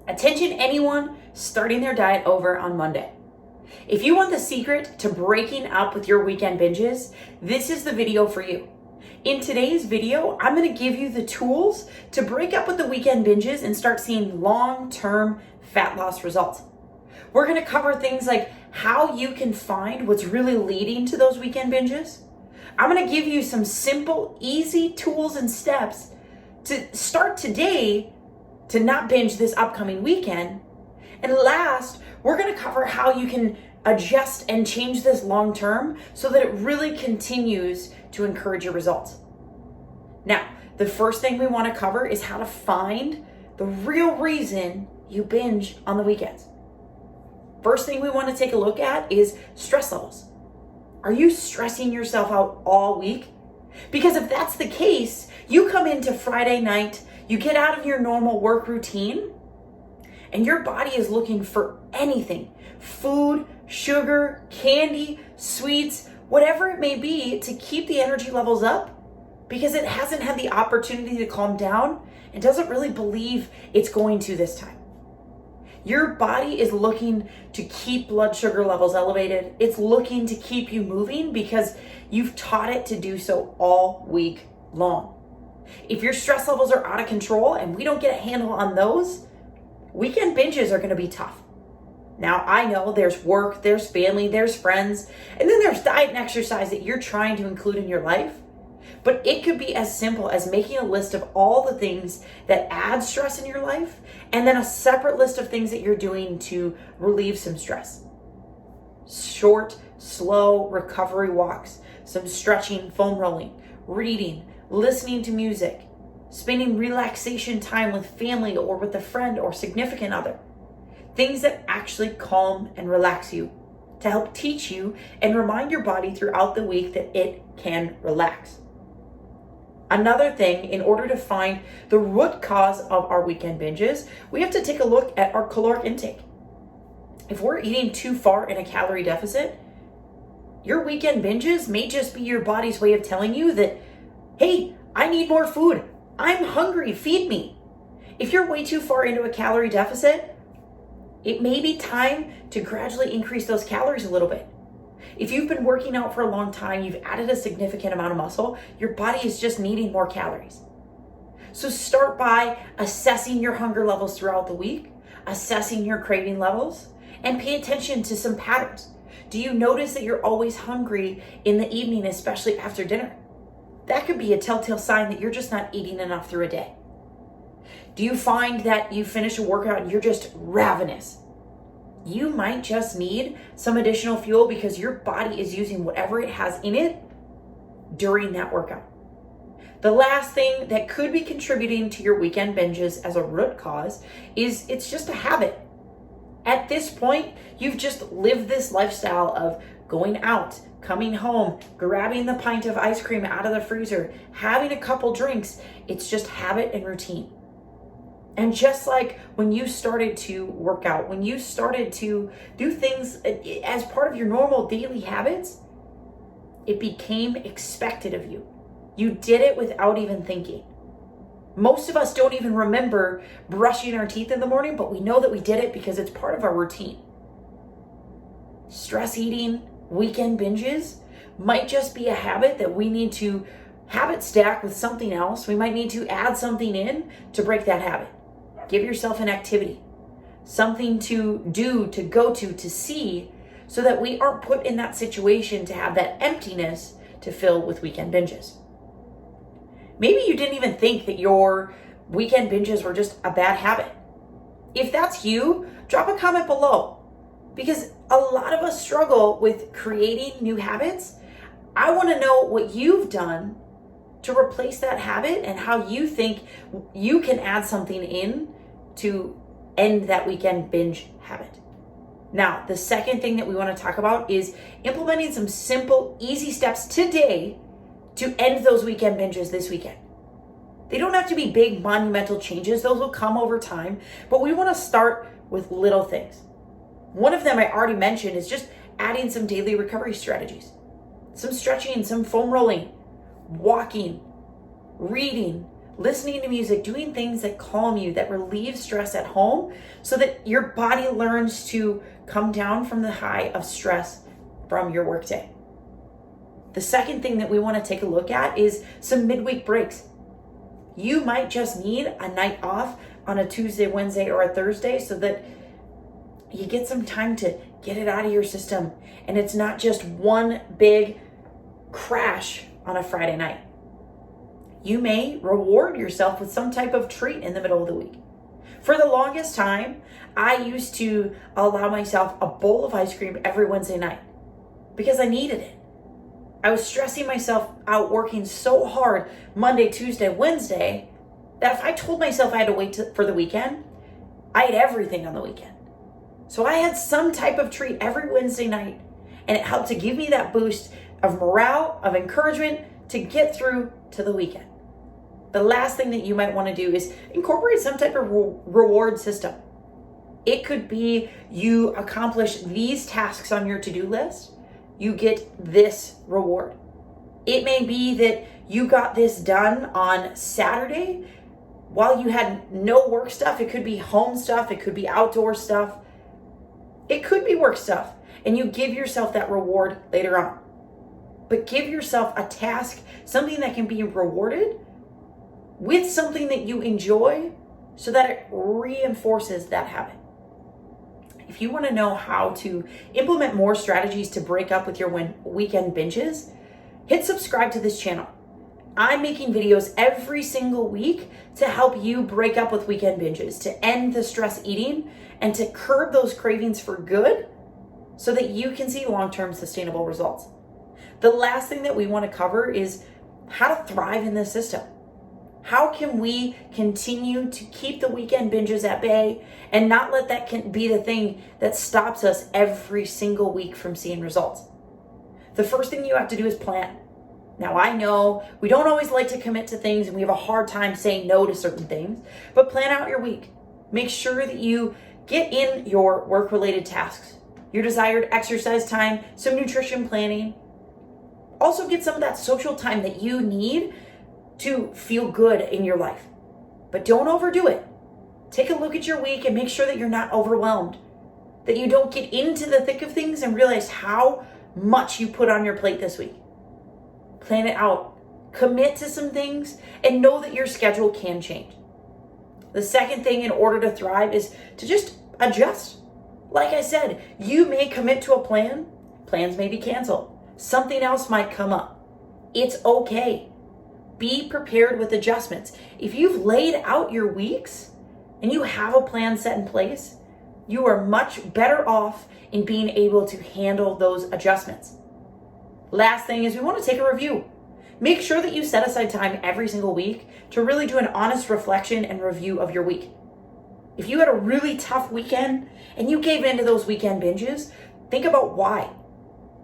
Attention anyone starting their diet over on Monday. If you want the secret to breaking up with your weekend binges, this is the video for you. In today's video, I'm going to give you the tools to break up with the weekend binges and start seeing long-term fat loss results. We're going to cover things like how you can find what's really leading to those weekend binges. I'm going to give you some simple, easy tools and steps to start today to not binge this upcoming weekend. And last, we're going to cover how you can adjust and change this long term so that it really continues to encourage your results. Now, the first thing we want to cover is how to find the real reason you binge on the weekends. First thing we want to take a look at is stress levels. Are you stressing yourself out all week? Because if that's the case, you come into Friday night, you get out of your normal work routine, and your body is looking for anything, food, sugar, candy, sweets, whatever it may be, to keep the energy levels up because it hasn't had the opportunity to calm down and doesn't really believe it's going to this time. Your body is looking to keep blood sugar levels elevated. It's looking to keep you moving because you've taught it to do so all week long. If your stress levels are out of control and we don't get a handle on those, weekend binges are going to be tough. Now, I know there's work, there's family, there's friends, and then there's diet and exercise that you're trying to include in your life. But it could be as simple as making a list of all the things that add stress in your life, and then a separate list of things that you're doing to relieve some stress. Short, slow recovery walks, some stretching, foam rolling, reading, listening to music, spending relaxation time with family or with a friend or significant other. Things that actually calm and relax you to help teach you and remind your body throughout the week that it can relax. Another thing, in order to find the root cause of our weekend binges, we have to take a look at our caloric intake. If we're eating too far in a calorie deficit, your weekend binges may just be your body's way of telling you that, hey, I need more food. I'm hungry, feed me. If you're way too far into a calorie deficit, it may be time to gradually increase those calories a little bit. If you've been working out for a long time, you've added a significant amount of muscle, your body is just needing more calories. So start by assessing your hunger levels throughout the week, assessing your craving levels, and pay attention to some patterns. Do you notice that you're always hungry in the evening, especially after dinner? That could be a telltale sign that you're just not eating enough through a day. Do you find that you finish a workout and you're just ravenous? You might just need some additional fuel because your body is using whatever it has in it during that workout. The last thing that could be contributing to your weekend binges as a root cause is it's just a habit. At this point, you've just lived this lifestyle of going out, coming home, grabbing the pint of ice cream out of the freezer, having a couple drinks. It's just habit and routine. And just like when you started to work out, when you started to do things as part of your normal daily habits, it became expected of you. You did it without even thinking. Most of us don't even remember brushing our teeth in the morning, but we know that we did it because it's part of our routine. Stress eating, weekend binges might just be a habit that we need to habit stack with something else. We might need to add something in to break that habit. Give yourself an activity, something to do, to go to see, so that we aren't put in that situation to have that emptiness to fill with weekend binges. Maybe you didn't even think that your weekend binges were just a bad habit. If that's you, drop a comment below, because a lot of us struggle with creating new habits. I want to know what you've done to replace that habit and how you think you can add something in to end that weekend binge habit. Now, the second thing that we want to talk about is implementing some simple, easy steps today to end those weekend binges this weekend. They don't have to be big, monumental changes. Those will come over time, but we want to start with little things. One of them I already mentioned is just adding some daily recovery strategies, some stretching, some foam rolling, walking, reading, listening to music, doing things that calm you, that relieve stress at home so that your body learns to come down from the high of stress from your workday. The second thing that we want to take a look at is some midweek breaks. You might just need a night off on a Tuesday, Wednesday, or a Thursday so that you get some time to get it out of your system and it's not just one big crash on a Friday night. You may reward yourself with some type of treat in the middle of the week. For the longest time, I used to allow myself a bowl of ice cream every Wednesday night because I needed it. I was stressing myself out working so hard Monday, Tuesday, Wednesday that if I told myself I had to wait for the weekend, I had everything on the weekend. So I had some type of treat every Wednesday night, and it helped to give me that boost of morale, of encouragement to get through to the weekend. The last thing that you might want to do is incorporate some type of reward system. It could be you accomplish these tasks on your to-do list, you get this reward. It may be that you got this done on Saturday while you had no work stuff. It could be home stuff, it could be outdoor stuff. It could be work stuff, and you give yourself that reward later on. But give yourself a task, something that can be rewarded with something that you enjoy so that it reinforces that habit. If you want to know how to implement more strategies to break up with your weekend binges, hit subscribe to this channel. I'm making videos every single week to help you break up with weekend binges, to end the stress eating, and to curb those cravings for good so that you can see long-term sustainable results. The last thing that we want to cover is how to thrive in this system. How can we continue to keep the weekend binges at bay and not let that be the thing that stops us every single week from seeing results? The first thing you have to do is plan. Now, I know we don't always like to commit to things and we have a hard time saying no to certain things, but plan out your week. Make sure that you get in your work-related tasks, your desired exercise time, some nutrition planning. Also get some of that social time that you need to feel good in your life. But don't overdo it. Take a look at your week and make sure that you're not overwhelmed, that you don't get into the thick of things and realize how much you put on your plate this week. Plan it out, commit to some things, and know that your schedule can change. The second thing in order to thrive is to just adjust. Like I said, you may commit to a plan, plans may be canceled, something else might come up. It's okay. Be prepared with adjustments. If you've laid out your weeks and you have a plan set in place, you are much better off in being able to handle those adjustments. Last thing is we want to take a review. Make sure that you set aside time every single week to really do an honest reflection and review of your week. If you had a really tough weekend and you gave in to those weekend binges, think about why.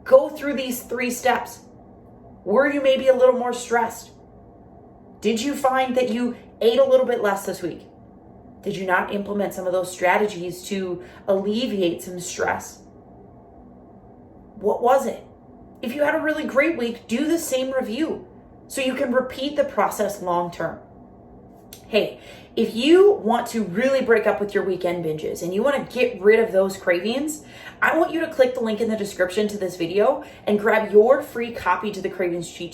Go through these 3 steps. Were you maybe a little more stressed? Did you find that you ate a little bit less this week? Did you not implement some of those strategies to alleviate some stress? What was it? If you had a really great week, do the same review so you can repeat the process long term. Hey, if you want to really break up with your weekend binges and you want to get rid of those cravings, I want you to click the link in the description to this video and grab your free copy to the Cravings Cheat Sheet.